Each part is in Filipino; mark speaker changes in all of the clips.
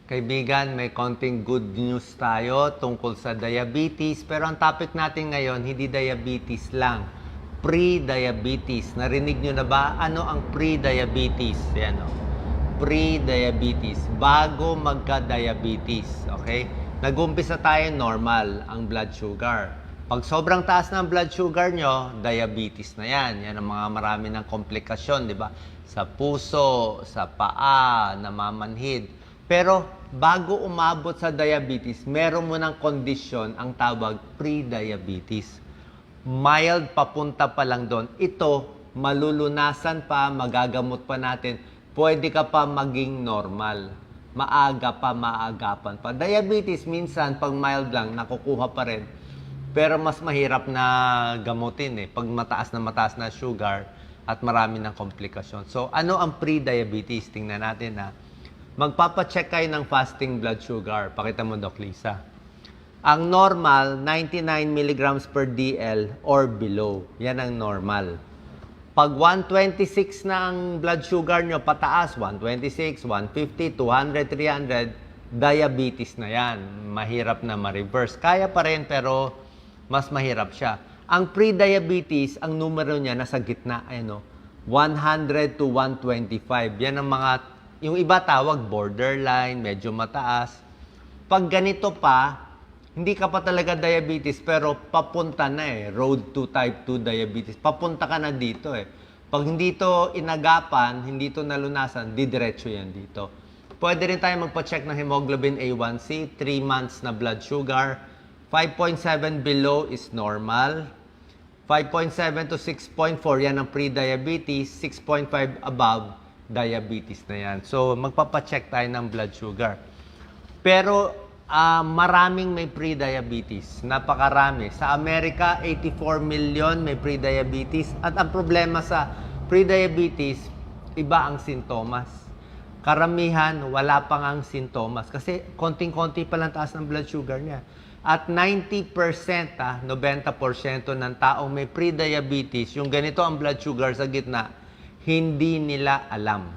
Speaker 1: Kaibigan, may konting good news tayo tungkol sa diabetes. Pero ang topic natin ngayon, hindi diabetes lang. Pre-diabetes. Narinig nyo na ba? Ano ang pre-diabetes? Yan o. Pre-diabetes. Bago magka-diabetes. Okay? Nag-umpisa tayo normal ang blood sugar. Pag sobrang taas ng blood sugar nyo, diabetes na yan. Yan ang mga marami ng komplikasyon, di ba? Sa puso, sa paa, namamanhid. Pero bago umabot sa diabetes, meron mo ng kondisyon ang tawag pre-diabetes. Mild papunta pa lang doon. Ito, malulunasan pa, magagamot pa natin. Pwede ka pa maging normal. Maaga pa, maagapan pa. Diabetes, minsan, pag mild lang, nakukuha pa rin. Pero mas mahirap na gamutin pag mataas na sugar at marami ng komplikasyon. So, ano ang pre-diabetes? Tingnan natin Magpapacheck kayo ng fasting blood sugar. Pakita mo, Doc Lisa. Ang normal, 99 mg per DL or below. Yan ang normal. Pag 126 na ang blood sugar nyo, pataas, 126, 150, 200, 300, diabetes na yan. Mahirap na ma-reverse. Kaya pa rin, pero mas mahirap siya. Ang pre-diabetes, ang numero niya nasa gitna, 100 to 125. Yan ang mga, yung iba tawag borderline, medyo mataas. Pag ganito pa, hindi ka pa talaga diabetes, pero papunta na road to type 2 diabetes. Papunta ka na dito Pag hindi to inagapan, hindi to nalunasan, didiretso yan dito. Pwede rin tayo magpa-check ng hemoglobin A1C, 3 months na blood sugar. 5.7 below is normal. 5.7 to 6.4, yan ang pre-diabetes. 6.5 above, diabetes na yan. So, magpapacheck tayo ng blood sugar. Pero, maraming may pre-diabetes. Napakarami. Sa Amerika, 84 million may pre-diabetes. At ang problema sa pre-diabetes, iba ang sintomas. Karamihan, wala pang ang sintomas. Kasi, konting-konti pa lang taas ng blood sugar niya. At 90%, 90% ng taong may pre-diabetes, yung ganito ang blood sugar sa gitna, hindi nila alam.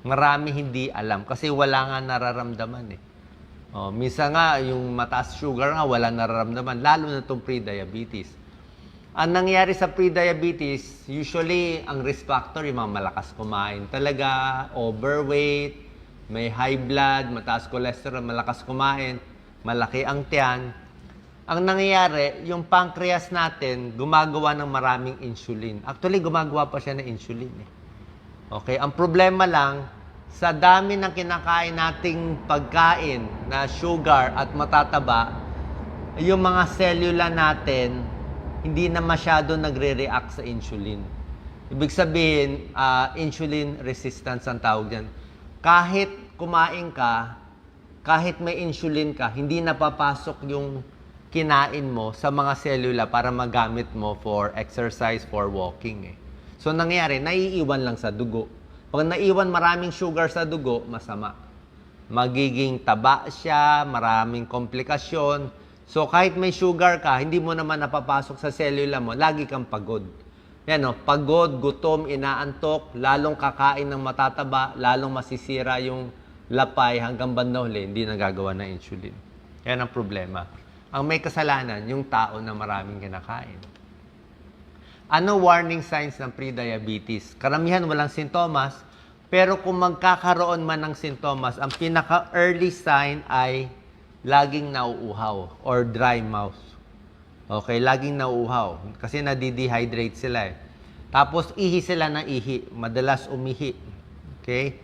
Speaker 1: Marami hindi alam kasi wala nga nararamdaman minsan nga, yung mataas sugar nga, wala nararamdaman, lalo na itong pre-diabetes. Ang nangyari sa pre-diabetes, usually, ang risk factor, yung mga malakas kumain talaga, overweight, may high blood, mataas cholesterol, malakas kumain, malaki ang tiyan. Ang nangyayari, yung pancreas natin, gumagawa ng maraming insulin. Actually, gumagawa pa siya ng insulin Okay, ang problema lang, sa dami ng kinakain nating pagkain na sugar at matataba, yung mga selula natin, hindi na masyado nagre-react sa insulin. Ibig sabihin, insulin resistance ang tawag yan. Kahit kumain ka, kahit may insulin ka, hindi napapasok yung kinain mo sa mga selula para magamit mo for exercise, for walking So, nangyayari, naiiwan lang sa dugo. Pag naiwan maraming sugar sa dugo, masama. Magiging taba siya, maraming komplikasyon. So, kahit may sugar ka, hindi mo naman napapasok sa selula mo, lagi kang pagod. Yan pagod, gutom, inaantok, lalong kakain ng matataba, lalong masisira yung lapay hanggang bandang huli, hindi nagagawa ng insulin. Yan ang problema. Ang may kasalanan, yung tao na maraming kinakain. Ano warning signs ng pre-diabetes? Karamihan walang sintomas, pero kung magkakaroon man ng sintomas, ang pinaka-early sign ay laging nauuhaw or dry mouth. Okay, laging nauuhaw kasi nadi-dehydrate sila Tapos ihi sila ng ihi, madalas umihi. Okay?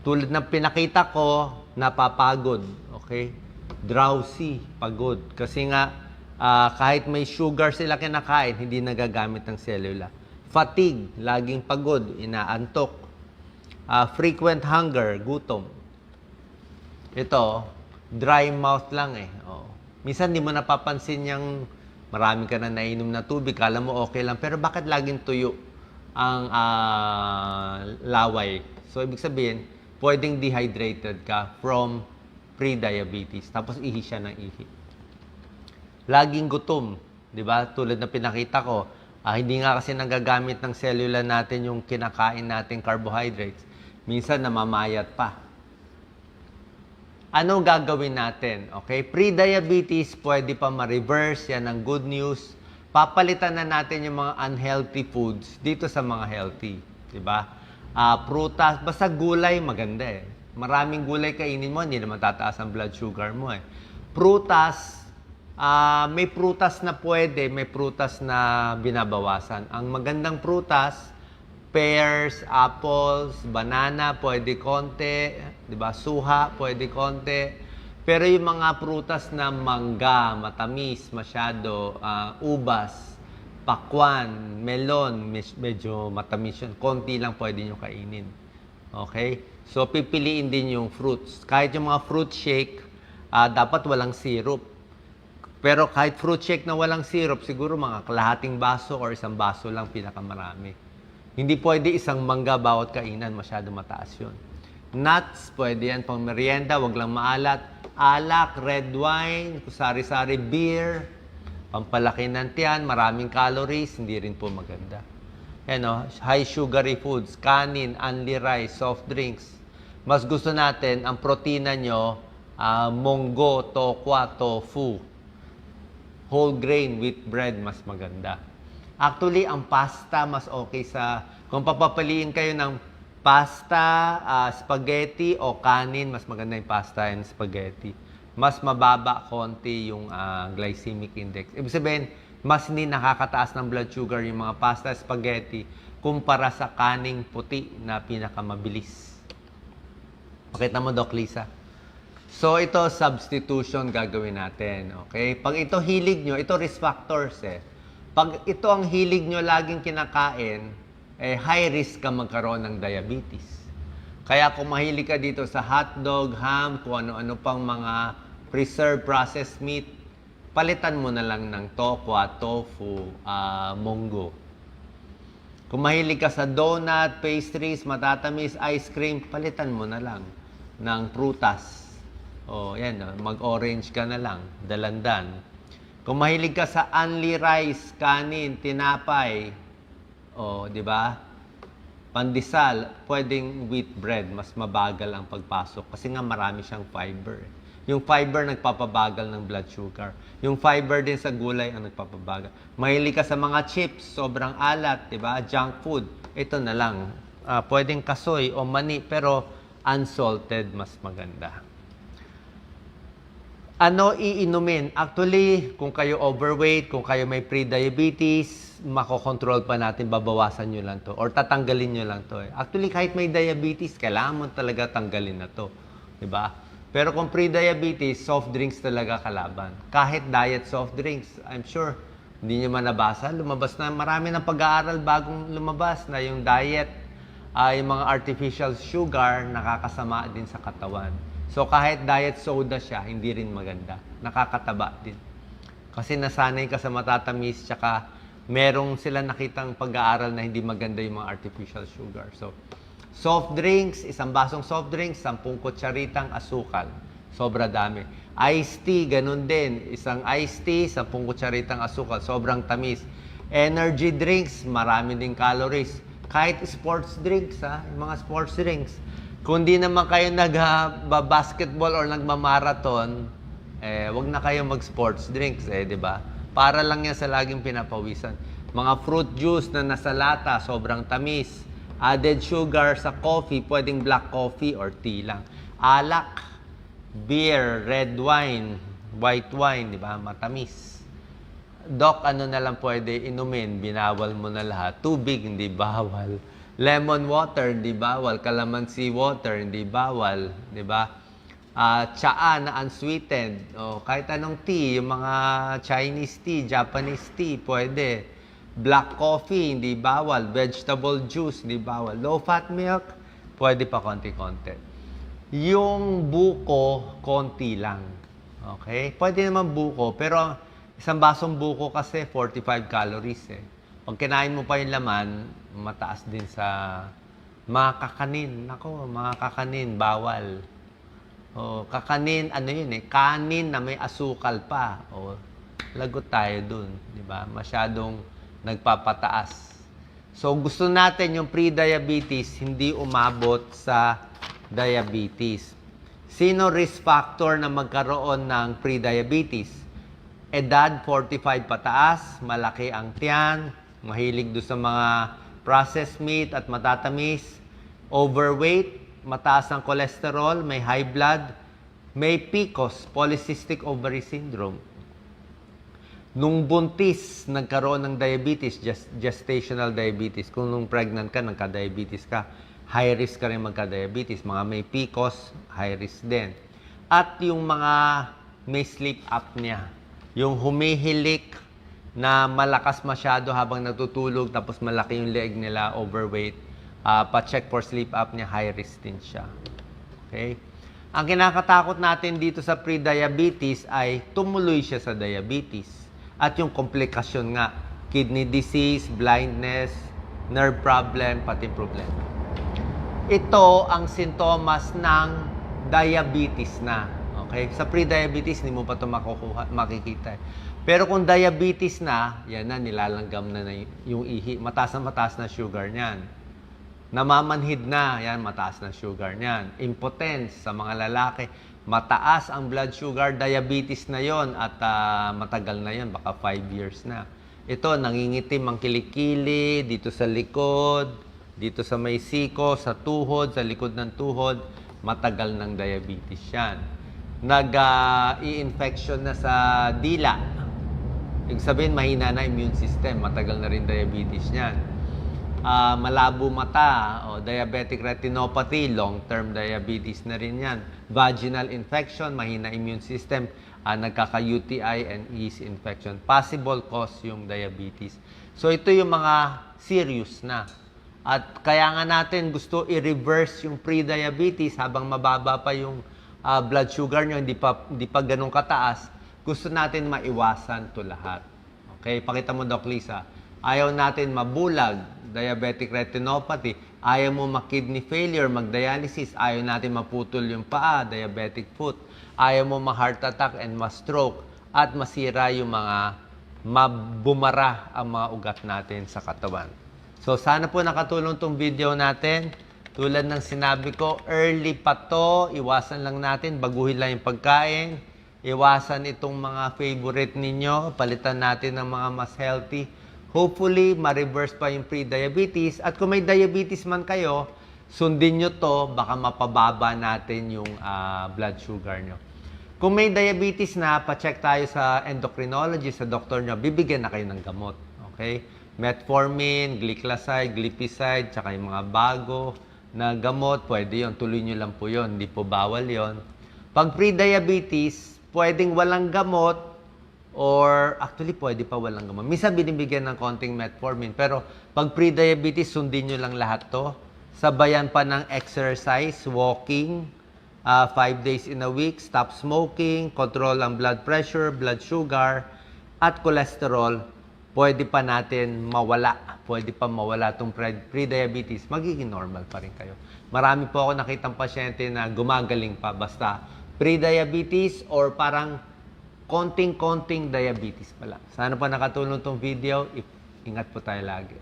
Speaker 1: Tulad ng pinakita ko, napapagod. Okay? Drowsy, pagod. Kasi nga, kahit may sugar sila kinakain, hindi nagagamit ng selula. Fatigue, laging pagod, inaantok. Frequent hunger, gutom. Ito, dry mouth lang Minsan di mo napapansin yung marami ka na nainom na tubig, kala mo okay lang, pero bakit laging tuyo ang laway? So, ibig sabihin, pwedeng dehydrated ka from pre-diabetes. Tapos ihi siya ng ihi. Laging gutom. Di ba? Tulad na pinakita ko, hindi nga kasi nagagamit ng selula natin yung kinakain natin carbohydrates. Minsan namamayat pa. Ano gagawin natin? Okay? Pre-diabetes, pwede pa ma-reverse. Yan ang good news. Papalitan na natin yung mga unhealthy foods dito sa mga healthy. Diba? Prutas, basta gulay, maganda eh. Maraming gulay kainin mo, hindi naman tataas ang blood sugar mo eh. Prutas, may prutas na pwede, may prutas na binabawasan. Ang magandang prutas, pears, apples, banana, pwede konti, 'di ba? Suha, pwede konti. Pero yung mga prutas na mangga, matamis, masyado, ubas, pakwan, melon, medyo matamis yun. Konti lang pwede nyo kainin. Okay? So, pipiliin din yung fruits. Kahit yung mga fruit shake, dapat walang syrup. Pero kahit fruit shake na walang syrup, siguro mga kalahating baso or isang baso lang pinakamarami. Hindi pwede isang mangga bawat kainan, masyado mataas yun. Nuts, pwede yan pang merienda, wag lang maalat. Alak, red wine, kusari-sari, beer, pampalaki ng tiyan, maraming calories, hindi rin po maganda. Yan o, high sugary foods, kanin, only rice, soft drinks. Mas gusto natin, ang protina nyo, munggo, tokwa, tofu, whole grain, wheat bread, mas maganda. Actually, ang pasta mas okay sa, kung papapaliin kayo ng pasta, spaghetti o kanin, mas maganda yung pasta and spaghetti. Mas mababa konti yung glycemic index. Ibig sabihin, mas hindi nakakataas ng blood sugar yung mga pasta, spaghetti, kumpara sa kaning puti na pinakamabilis. Pakita mo, Doc Lisa. So, ito, substitution gagawin natin. Okay? Pag ito hilig nyo, ito risk factors eh. Pag ito ang hilig nyo laging kinakain, high risk ka magkaroon ng diabetes. Kaya kung mahilig ka dito sa hotdog, ham, kung ano-ano pang mga preserved processed meat, palitan mo na lang ng tokwa, tofu, munggo. Kung mahilig ka sa donut, pastries, matatamis, ice cream, palitan mo na lang ng prutas. O, yan, mag-orange ka na lang, dalandan. Kung mahilig ka sa only rice, kanin, tinapay, di ba? Pandesal, pwedeng wheat bread, mas mabagal ang pagpasok kasi nga marami siyang fiber. Yung fiber nagpapabagal ng blood sugar. Yung fiber din sa gulay ang nagpapabagal. Mahilig ka sa mga chips, sobrang alat, di ba? Junk food. Ito na lang. Pwedeng kasoy o mani, pero unsalted, mas maganda. Ano iinumin? Actually, kung kayo overweight, kung kayo may pre-diabetes, makokontrol pa natin, babawasan nyo lang to or tatanggalin nyo lang to. Actually, kahit may diabetes, kailangan mo talaga tanggalin na to. Diba? Pero kung pre-diabetes, soft drinks talaga kalaban. Kahit diet soft drinks, I'm sure, hindi nyo manabasa. Lumabas na, marami ng pag-aaral bagong lumabas na yung diet, yung mga artificial sugar, nakakasama din sa katawan. So, kahit diet soda siya, hindi rin maganda. Nakakataba din. Kasi nasanay ka sa matatamis, tsaka merong sila nakitang pag-aaral na hindi maganda yung mga artificial sugar. So, soft drinks, isang basong soft drinks, 10 kutsaritang asukal. Sobra dami. Iced tea, ganun din. Isang iced tea, 10 kutsaritang asukal. Sobrang tamis. Energy drinks, marami din calories. Kahit sports drinks, yung mga sports drinks. Kung di naman kayo nag-basketball or nagmamarathon, wag na kayo mag-sports drinks, di ba? Para lang yan sa laging pinapawisan. Mga fruit juice na nasa lata, sobrang tamis. Added sugar sa coffee, pwedeng black coffee or tea lang. Alak, beer, red wine, white wine, di ba? Matamis. Doc, ano na lang pwede inumin? Binawal mo na lahat. Tubig, hindi bawal. Lemon water, hindi bawal. Calamansi water, hindi bawal. Di ba? Tsaa na unsweetened. Kahit anong tea, yung mga Chinese tea, Japanese tea, pwede. Black coffee, hindi bawal. Vegetable juice, hindi bawal. Low-fat milk, pwede pa konti-konti. Yung buko, konti lang. Okay? Pwede naman buko, pero isang basong buko kasi 45 calories eh. Pag kinain mo pa yung laman, mataas din sa mga kakanin. Nako, mga kakanin, bawal. Kakanin, ano yun eh, kanin na may asukal pa. Lagot tayo dun, di ba? Masyadong nagpapataas. So, gusto natin yung pre-diabetes, hindi umabot sa diabetes. Sino risk factor na magkaroon ng pre-diabetes? Edad 45 pataas, malaki ang tiyan, mahilig do sa mga processed meat at matatamis, overweight, mataas ang cholesterol, may high blood, may PCOS, polycystic ovary syndrome. Nung buntis, nagkaroon ng diabetes, gestational diabetes. Kung nung pregnant ka, nagka-diabetes ka, high risk ka rin magka-diabetes. Mga may PCOS, high risk din. At yung mga may sleep apnea, yung humihilik na malakas masyado habang natutulog, tapos malaki yung leg nila, overweight, pa-check for sleep apnea, high risk din siya. Okay? Ang kinakatakot natin dito sa pre-diabetes ay tumuloy siya sa diabetes. At yung komplikasyon nga, kidney disease, blindness, nerve problem, pati problema. Ito ang sintomas ng diabetes na. Okay? Sa pre-diabetes, hindi mo pa ito makikita. Pero kung diabetes na, yan na, nilalanggam na yung ihi. Mataas na sugar niyan. Namamanhid na, yan, mataas na sugar niyan. Impotence sa mga lalaki. Mataas ang blood sugar, diabetes na yon at matagal na yon, baka 5 years na. Ito, nangingitim ang kilikili, dito sa likod, dito sa may siko, sa tuhod, sa likod ng tuhod, matagal ng diabetes yan. Nag-i-infection na sa dila. Ibig sabihin, mahina na immune system, matagal na rin diabetes yan. Malabo mata, o diabetic retinopathy, long-term diabetes na rin yan. Vaginal infection, mahina immune system, nagkaka-UTI and yeast infection. Possible cause yung diabetes. So ito yung mga serious na. At kaya nga natin gusto i-reverse yung pre-diabetes habang mababa pa yung blood sugar nyo, hindi pa ganun kataas. Gusto natin maiwasan to lahat. Okay, pakita mo Doc Lisa. Ayaw natin mabulag, diabetic retinopathy. Ayaw mo ma-kidney failure, mag-dialysis. Ayaw natin maputol yung paa, diabetic foot. Ayaw mo ma-heart attack and ma-stroke. At masira yung mga mabumara ang mga ugat natin sa katawan. So, sana po nakatulong tong video natin. Tulad ng sinabi ko, early pa to. Iwasan lang natin, baguhin lang yung pagkain. Iwasan itong mga favorite ninyo. Palitan natin ng mga mas healthy. Hopefully, ma-reverse pa yung pre-diabetes. At kung may diabetes man kayo, sundin nyo to, baka mapababa natin yung blood sugar nyo. Kung may diabetes na, pa-check tayo sa endocrinologist, sa doktor nyo, bibigyan na kayo ng gamot. Okay? Metformin, glyclazide, glipizide, tsaka yung mga bago na gamot, pwede yon, tuloy nyo lang po yon, hindi po bawal yon. Pag pre-diabetes, pwedeng walang gamot, or actually, pwede pa walang gamot. Minsan binibigyan ng konting metformin. Pero pag pre-diabetes, sundin nyo lang lahat to. Sabayan pa ng exercise, walking, 5 days in a week, stop smoking, control ang blood pressure, blood sugar, at cholesterol. Pwede pa natin mawala. Pwede pa mawala itong pre-diabetes. Magiging normal pa rin kayo. Marami po ako nakitang pasyente na gumagaling pa basta pre-diabetes or parang konting-konting diabetes pala. Sana pa nakatulong tong video. Ingat po tayo lagi.